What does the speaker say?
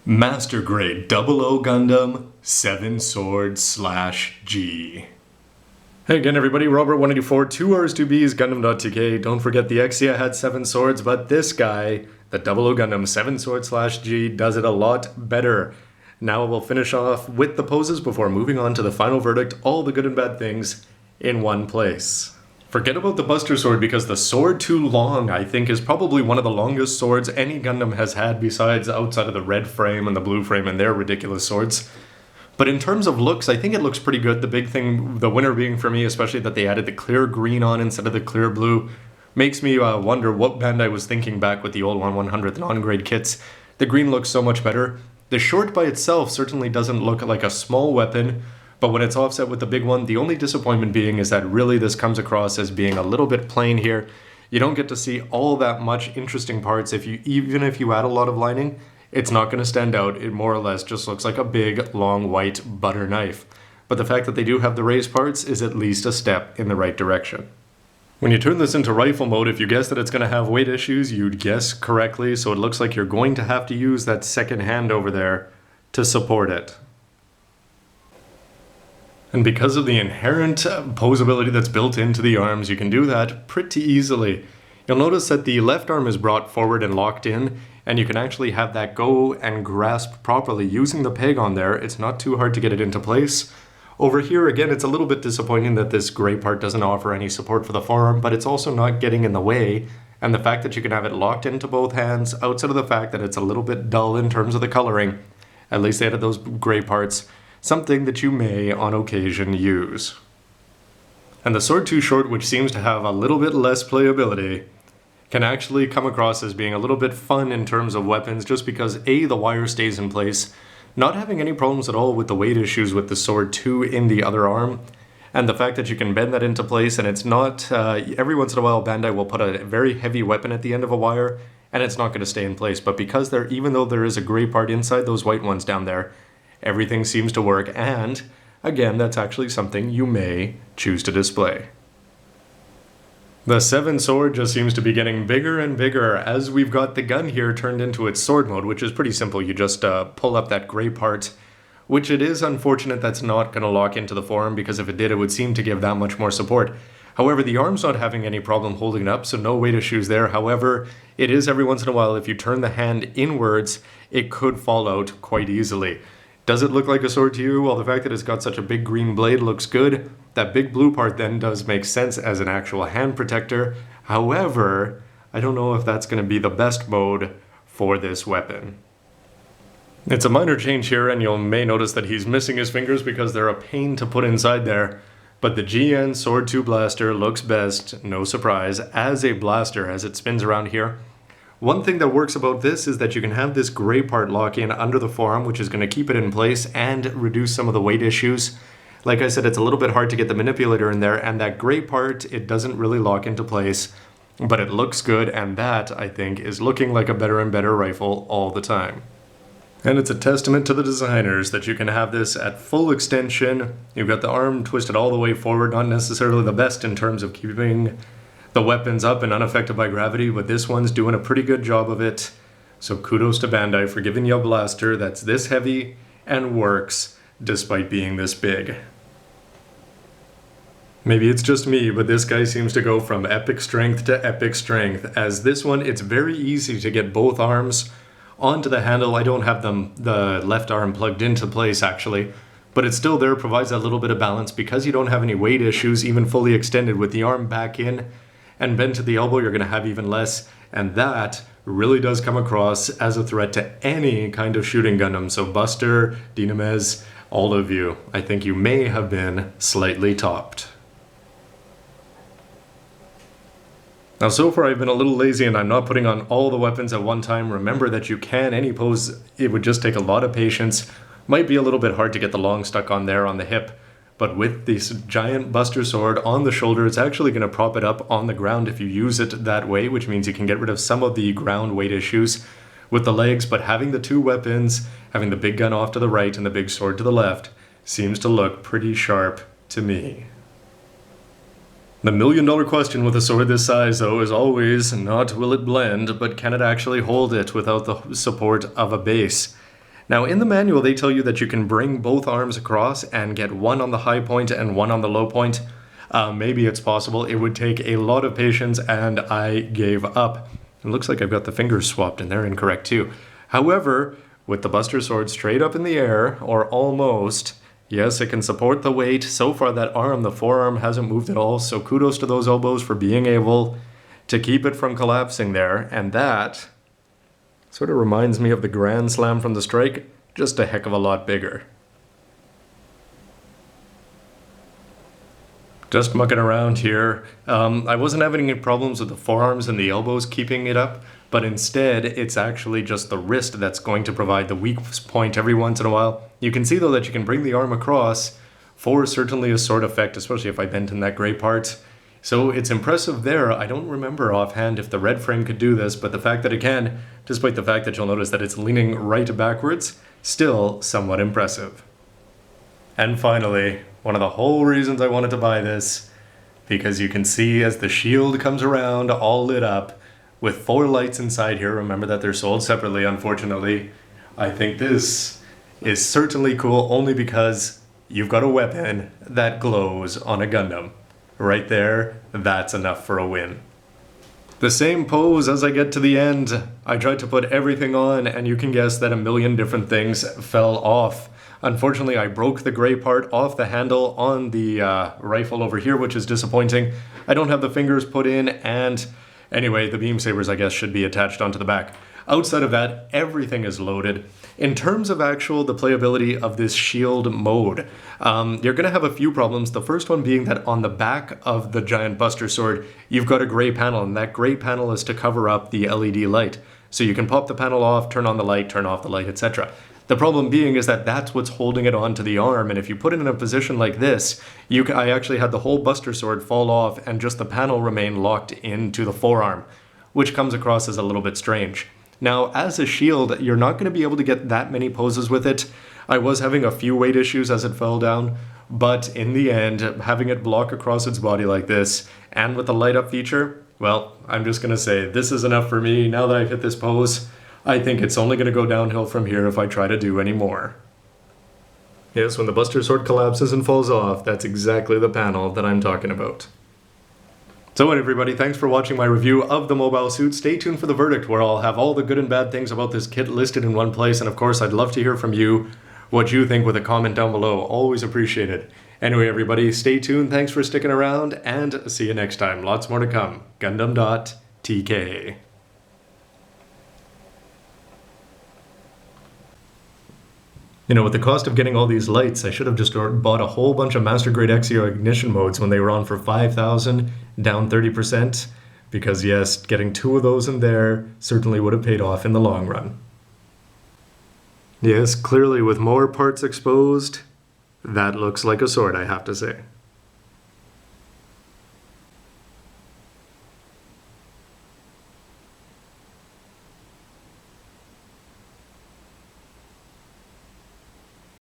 Master Grade 00 Gundam Seven Sword /G. Hey again everybody, Robert184, 2Rs2Bs, Gundam.tk. Don't forget the Exia had 7 swords, but this guy, the 00 Gundam 7 Sword /G, does it a lot better. Now we'll finish off with the poses before moving on to the final verdict, all the good and bad things in one place. Forget about the Buster Sword because the sword too long, I think, is probably one of the longest swords any Gundam has had besides outside of the red frame and the blue frame and their ridiculous swords. But in terms of looks, I think it looks pretty good. The big thing, the winner being for me, especially that they added the clear green on instead of the clear blue, makes me wonder what Bandai was thinking back with the old 1/100th non-grade kits. The green looks so much better. The short by itself certainly doesn't look like a small weapon, but when it's offset with the big one, the only disappointment being is that really this comes across as being a little bit plain here. You don't get to see all that much interesting parts. Even if you add a lot of lining, it's not going to stand out. It more or less just looks like a big, long, white butter knife. But the fact that they do have the raised parts is at least a step in the right direction. When you turn this into rifle mode, if you guess that it's going to have weight issues, you'd guess correctly, so it looks like you're going to have to use that second hand over there to support it. And because of the inherent posability that's built into the arms, you can do that pretty easily. You'll notice that the left arm is brought forward and locked in, and you can actually have that go and grasp properly using the peg on there. It's not too hard to get it into place. Over here, again, it's a little bit disappointing that this gray part doesn't offer any support for the forearm, but it's also not getting in the way. And the fact that you can have it locked into both hands, outside of the fact that it's a little bit dull in terms of the coloring, at least they added those gray parts, something that you may, on occasion, use. And the sword too short, which seems to have a little bit less playability, can actually come across as being a little bit fun in terms of weapons, just because A, the wire stays in place, not having any problems at all with the weight issues with the sword 2 in the other arm, and the fact that you can bend that into place, and it's not, every once in a while Bandai will put a very heavy weapon at the end of a wire, and it's not going to stay in place, but because even though there is a gray part inside those white ones down there, everything seems to work, and again, that's actually something you may choose to display. The 7 sword just seems to be getting bigger and bigger as we've got the gun here turned into its sword mode, which is pretty simple. You just pull up that gray part, which it is unfortunate that's not going to lock into the forearm, because if it did, it would seem to give that much more support. However, the arm's not having any problem holding it up, so no weight issues there. However, it is every once in a while, if you turn the hand inwards, it could fall out quite easily. Does it look like a sword to you? Well, the fact that it's got such a big green blade looks good. That big blue part then does make sense as an actual hand protector. However, I don't know if that's going to be the best mode for this weapon. It's a minor change here, and you may notice that he's missing his fingers because they're a pain to put inside there. But the GN Sword 2 blaster looks best, no surprise, as a blaster as it spins around here. One thing that works about this is that you can have this gray part lock in under the forearm, which is going to keep it in place and reduce some of the weight issues. Like I said, it's a little bit hard to get the manipulator in there, and that gray part, it doesn't really lock into place, but it looks good, and that, I think, is looking like a better and better rifle all the time. And it's a testament to the designers that you can have this at full extension. You've got the arm twisted all the way forward, not necessarily the best in terms of keeping the weapon's up and unaffected by gravity, but this one's doing a pretty good job of it. So kudos to Bandai for giving you a blaster that's this heavy and works despite being this big. Maybe it's just me, but this guy seems to go from epic strength to epic strength. As this one, it's very easy to get both arms onto the handle. I don't have the left arm plugged into place actually, but it's still there, provides that little bit of balance because you don't have any weight issues, even fully extended with the arm back in and bent to the elbow, you're going to have even less, and that really does come across as a threat to any kind of shooting Gundam. So Buster, Dynamez, all of you, I think you may have been slightly topped. Now so far I've been a little lazy and I'm not putting on all the weapons at one time. Remember that you can, any pose, it would just take a lot of patience. Might be a little bit hard to get the long stuck on there on the hip. But with this giant Buster Sword on the shoulder, it's actually going to prop it up on the ground if you use it that way, which means you can get rid of some of the ground weight issues with the legs, but having the 2 weapons, having the big gun off to the right and the big sword to the left, seems to look pretty sharp to me. The million-dollar question with a sword this size, though, is always not will it blend, but can it actually hold it without the support of a base? Now in the manual they tell you that you can bring both arms across and get one on the high point and one on the low point. Maybe it's possible. It would take a lot of patience and I gave up. It looks like I've got the fingers swapped and they're incorrect too. However, with the Buster Sword straight up in the air, or almost, yes, it can support the weight. So far that arm, the forearm, hasn't moved at all, so kudos to those elbows for being able to keep it from collapsing there. And that sort of reminds me of the Grand Slam from the strike, just a heck of a lot bigger. Just mucking around here. I wasn't having any problems with the forearms and the elbows keeping it up, but instead it's actually just the wrist that's going to provide the weak point every once in a while. You can see though that you can bring the arm across for certainly a sword effect, especially if I bent in that gray part. So it's impressive there. I don't remember offhand if the red frame could do this, but the fact that it can, despite the fact that you'll notice that it's leaning right backwards, still somewhat impressive. And finally, one of the whole reasons I wanted to buy this, because you can see as the shield comes around all lit up with 4 lights inside here. Remember that they're sold separately, unfortunately. I think this is certainly cool only because you've got a weapon that glows on a Gundam. Right there, that's enough for a win. The same pose as I get to the end. I tried to put everything on and you can guess that a million different things fell off. Unfortunately, I broke the gray part off the handle on the rifle over here, which is disappointing. I don't have the fingers put in, and anyway, the beam sabers, I guess, should be attached onto the back. Outside of that, everything is loaded. In terms of the playability of this shield mode, you're going to have a few problems. The first one being that on the back of the giant Buster Sword, you've got a gray panel, and that gray panel is to cover up the LED light. So you can pop the panel off, turn on the light, turn off the light, etc. The problem being is that that's what's holding it onto the arm, and if you put it in a position like this, I actually had the whole Buster Sword fall off and just the panel remain locked into the forearm, which comes across as a little bit strange. Now, as a shield, you're not going to be able to get that many poses with it. I was having a few weight issues as it fell down, but in the end, having it block across its body like this, and with the light up feature, well, I'm just going to say this is enough for me. Now that I've hit this pose, I think it's only going to go downhill from here if I try to do any more. Yes, when the Buster Sword collapses and falls off, that's exactly the panel that I'm talking about. So everybody, thanks for watching my review of the mobile suit. Stay tuned for the verdict, where I'll have all the good and bad things about this kit listed in one place, and of course I'd love to hear from you what you think with a comment down below. Always appreciated. Anyway everybody, stay tuned, thanks for sticking around, and see you next time. Lots more to come. Gundam.tk. You know, with the cost of getting all these lights, I should have just bought a whole bunch of Master Grade XEO ignition modes when they were on for 5,000, down 30%, because yes, getting 2 of those in there certainly would have paid off in the long run. Yes, clearly with more parts exposed, that looks like a sword, I have to say.